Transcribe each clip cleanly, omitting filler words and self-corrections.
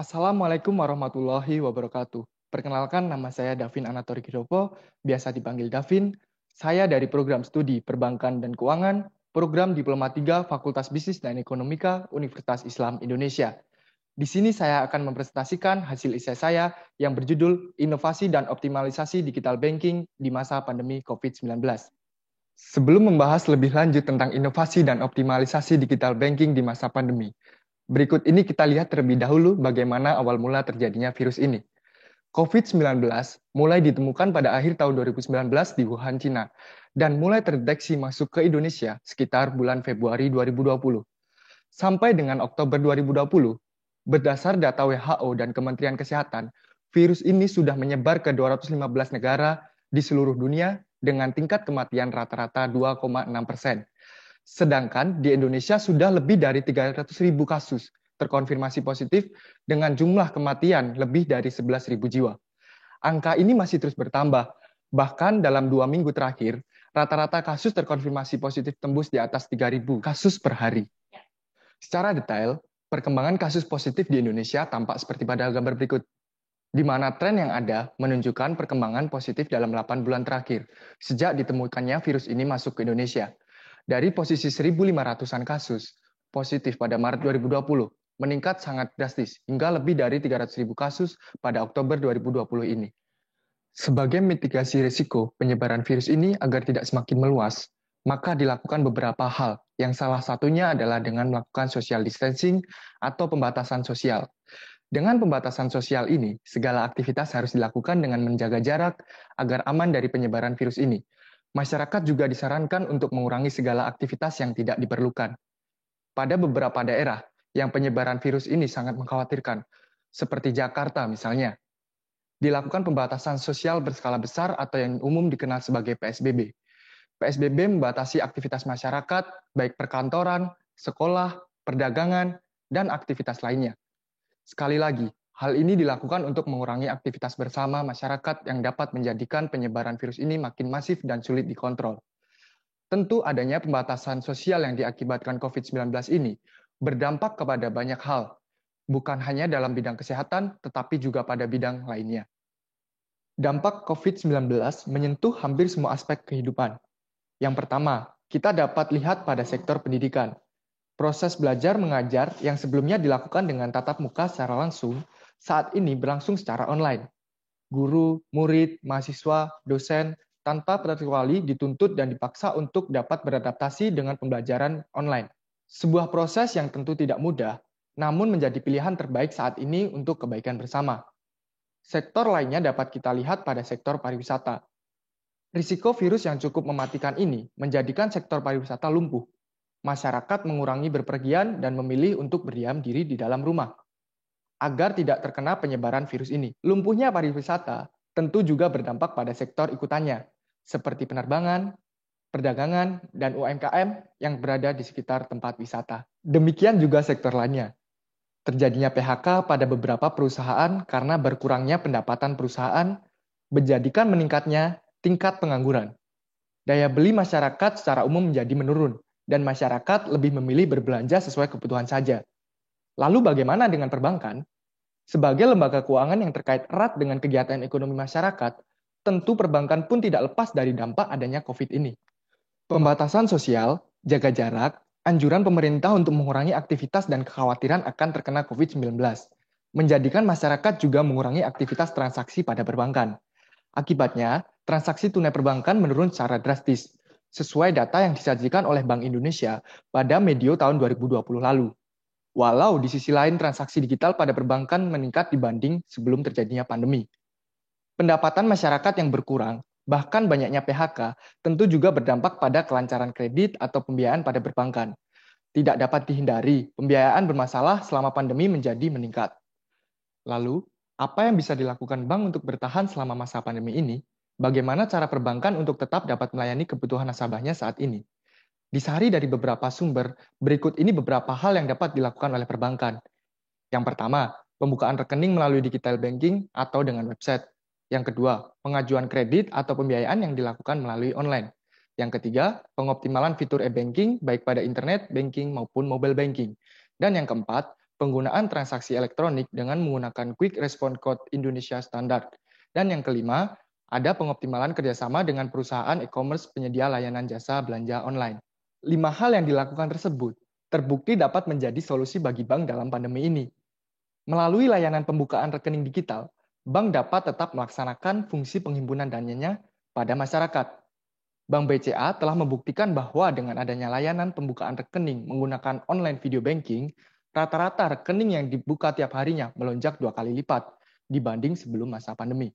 Assalamualaikum warahmatullahi wabarakatuh. Perkenalkan, nama saya Davin Anatori Girovo, biasa dipanggil Davin. Saya dari program studi Perbankan dan Keuangan, program Diploma 3 Fakultas Bisnis dan Ekonomika Universitas Islam Indonesia. Di sini saya akan mempresentasikan hasil esai saya yang berjudul Inovasi dan Optimalisasi Digital Banking di Masa Pandemi COVID-19. Sebelum membahas lebih lanjut tentang inovasi dan optimalisasi digital banking di masa pandemi, berikut ini kita lihat terlebih dahulu bagaimana awal mula terjadinya virus ini. COVID-19 mulai ditemukan pada akhir tahun 2019 di Wuhan, Cina, dan mulai terdeteksi masuk ke Indonesia sekitar bulan Februari 2020. Sampai dengan Oktober 2020, berdasar data WHO dan Kementerian Kesehatan, virus ini sudah menyebar ke 215 negara di seluruh dunia dengan tingkat kematian rata-rata 2,6%. Sedangkan di Indonesia sudah lebih dari 300.000 kasus terkonfirmasi positif dengan jumlah kematian lebih dari 11.000 jiwa. Angka ini masih terus bertambah. Bahkan dalam 2 minggu terakhir, rata-rata kasus terkonfirmasi positif tembus di atas 3.000 kasus per hari. Secara detail, perkembangan kasus positif di Indonesia tampak seperti pada gambar berikut, di mana tren yang ada menunjukkan perkembangan positif dalam 8 bulan terakhir, sejak ditemukannya virus ini masuk ke Indonesia. Dari posisi 1.500-an kasus positif pada Maret 2020, meningkat sangat drastis hingga lebih dari 300.000 kasus pada Oktober 2020 ini. Sebagai mitigasi risiko penyebaran virus ini agar tidak semakin meluas, maka dilakukan beberapa hal, yang salah satunya adalah dengan melakukan social distancing atau pembatasan sosial. Dengan pembatasan sosial ini, segala aktivitas harus dilakukan dengan menjaga jarak agar aman dari penyebaran virus ini. Masyarakat juga disarankan untuk mengurangi segala aktivitas yang tidak diperlukan. Pada beberapa daerah yang penyebaran virus ini sangat mengkhawatirkan, seperti Jakarta misalnya, dilakukan pembatasan sosial berskala besar atau yang umum dikenal sebagai PSBB. PSBB membatasi aktivitas masyarakat, baik perkantoran, sekolah, perdagangan, dan aktivitas lainnya. Sekali lagi, hal ini dilakukan untuk mengurangi aktivitas bersama masyarakat yang dapat menjadikan penyebaran virus ini makin masif dan sulit dikontrol. Tentu adanya pembatasan sosial yang diakibatkan COVID-19 ini berdampak kepada banyak hal, bukan hanya dalam bidang kesehatan, tetapi juga pada bidang lainnya. Dampak COVID-19 menyentuh hampir semua aspek kehidupan. Yang pertama, kita dapat lihat pada sektor pendidikan. Proses belajar mengajar yang sebelumnya dilakukan dengan tatap muka secara langsung, saat ini berlangsung secara online. Guru, murid, mahasiswa, dosen, tanpa terkecuali dituntut dan dipaksa untuk dapat beradaptasi dengan pembelajaran online. Sebuah proses yang tentu tidak mudah, namun menjadi pilihan terbaik saat ini untuk kebaikan bersama. Sektor lainnya dapat kita lihat pada sektor pariwisata. Risiko virus yang cukup mematikan ini menjadikan sektor pariwisata lumpuh. Masyarakat mengurangi berpergian dan memilih untuk berdiam diri di dalam rumah agar tidak terkena penyebaran virus ini. Lumpuhnya pariwisata tentu juga berdampak pada sektor ikutannya, seperti penerbangan, perdagangan, dan UMKM yang berada di sekitar tempat wisata. Demikian juga sektor lainnya. Terjadinya PHK pada beberapa perusahaan karena berkurangnya pendapatan perusahaan, menjadikan meningkatnya tingkat pengangguran. Daya beli masyarakat secara umum menjadi menurun, dan masyarakat lebih memilih berbelanja sesuai kebutuhan saja. Lalu bagaimana dengan perbankan? Sebagai lembaga keuangan yang terkait erat dengan kegiatan ekonomi masyarakat, tentu perbankan pun tidak lepas dari dampak adanya COVID ini. Pembatasan sosial, jaga jarak, anjuran pemerintah untuk mengurangi aktivitas dan kekhawatiran akan terkena COVID-19, menjadikan masyarakat juga mengurangi aktivitas transaksi pada perbankan. Akibatnya, transaksi tunai perbankan menurun secara drastis, sesuai data yang disajikan oleh Bank Indonesia pada medio tahun 2020 lalu. Walau di sisi lain transaksi digital pada perbankan meningkat dibanding sebelum terjadinya pandemi. Pendapatan masyarakat yang berkurang, bahkan banyaknya PHK, tentu juga berdampak pada kelancaran kredit atau pembiayaan pada perbankan. Tidak dapat dihindari, pembiayaan bermasalah selama pandemi menjadi meningkat. Lalu, apa yang bisa dilakukan bank untuk bertahan selama masa pandemi ini? Bagaimana cara perbankan untuk tetap dapat melayani kebutuhan nasabahnya saat ini? Disari dari beberapa sumber, berikut ini beberapa hal yang dapat dilakukan oleh perbankan. Yang pertama, pembukaan rekening melalui digital banking atau dengan website. Yang kedua, pengajuan kredit atau pembiayaan yang dilakukan melalui online. Yang ketiga, pengoptimalan fitur e-banking baik pada internet banking maupun mobile banking. Dan yang keempat, penggunaan transaksi elektronik dengan menggunakan Quick Response Code Indonesia Standard. Dan yang kelima, ada pengoptimalan kerjasama dengan perusahaan e-commerce penyedia layanan jasa belanja online. 5 hal yang dilakukan tersebut terbukti dapat menjadi solusi bagi bank dalam pandemi ini. Melalui layanan pembukaan rekening digital, bank dapat tetap melaksanakan fungsi penghimpunan dananya pada masyarakat. Bank BCA telah membuktikan bahwa dengan adanya layanan pembukaan rekening menggunakan online video banking, rata-rata rekening yang dibuka tiap harinya melonjak 2 kali lipat dibanding sebelum masa pandemi.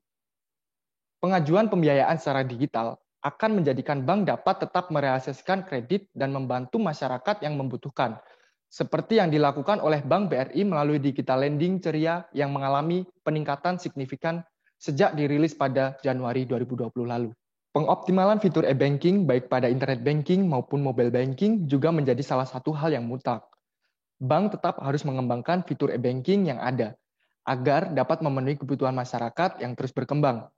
Pengajuan pembiayaan secara digital akan menjadikan bank dapat tetap merealisasikan kredit dan membantu masyarakat yang membutuhkan, seperti yang dilakukan oleh Bank BRI melalui digital lending ceria yang mengalami peningkatan signifikan sejak dirilis pada Januari 2020 lalu. Pengoptimalan fitur e-banking baik pada internet banking maupun mobile banking juga menjadi salah satu hal yang mutlak. Bank tetap harus mengembangkan fitur e-banking yang ada, agar dapat memenuhi kebutuhan masyarakat yang terus berkembang.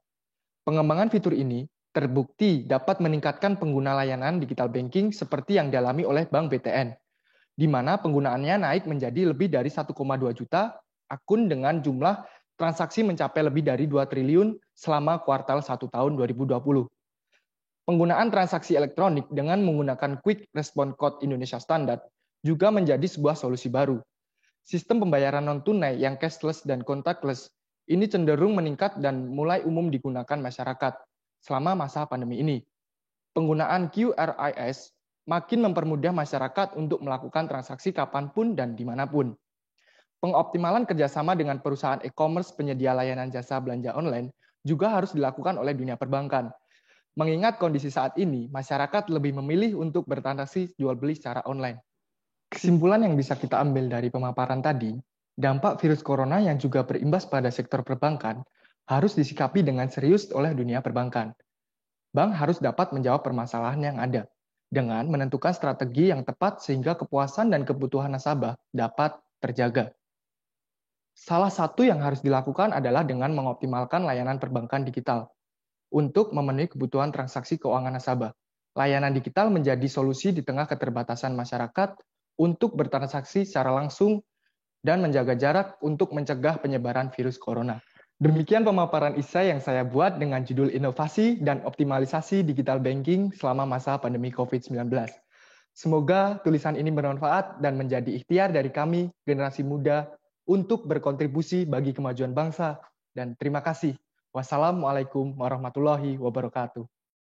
Pengembangan fitur ini terbukti dapat meningkatkan pengguna layanan digital banking seperti yang dialami oleh Bank BTN, di mana penggunaannya naik menjadi lebih dari 1,2 juta akun dengan jumlah transaksi mencapai lebih dari 2 triliun selama kuartal 1 tahun 2020. Penggunaan transaksi elektronik dengan menggunakan Quick Response Code Indonesia Standard juga menjadi sebuah solusi baru. Sistem pembayaran non-tunai yang cashless dan contactless ini cenderung meningkat dan mulai umum digunakan masyarakat selama masa pandemi ini. Penggunaan QRIS makin mempermudah masyarakat untuk melakukan transaksi kapanpun dan dimanapun. Pengoptimalan kerjasama dengan perusahaan e-commerce penyedia layanan jasa belanja online juga harus dilakukan oleh dunia perbankan. Mengingat kondisi saat ini, masyarakat lebih memilih untuk bertransaksi jual beli secara online. Kesimpulan yang bisa kita ambil dari pemaparan tadi, dampak virus corona yang juga berimbas pada sektor perbankan harus disikapi dengan serius oleh dunia perbankan. Bank harus dapat menjawab permasalahan yang ada dengan menentukan strategi yang tepat sehingga kepuasan dan kebutuhan nasabah dapat terjaga. Salah satu yang harus dilakukan adalah dengan mengoptimalkan layanan perbankan digital untuk memenuhi kebutuhan transaksi keuangan nasabah. Layanan digital menjadi solusi di tengah keterbatasan masyarakat untuk bertransaksi secara langsung dan menjaga jarak untuk mencegah penyebaran virus corona. Demikian pemaparan Isa yang saya buat dengan judul Inovasi dan Optimalisasi Digital Banking selama masa pandemi COVID-19. Semoga tulisan ini bermanfaat dan menjadi ikhtiar dari kami, generasi muda, untuk berkontribusi bagi kemajuan bangsa. Dan terima kasih. Wassalamualaikum warahmatullahi wabarakatuh.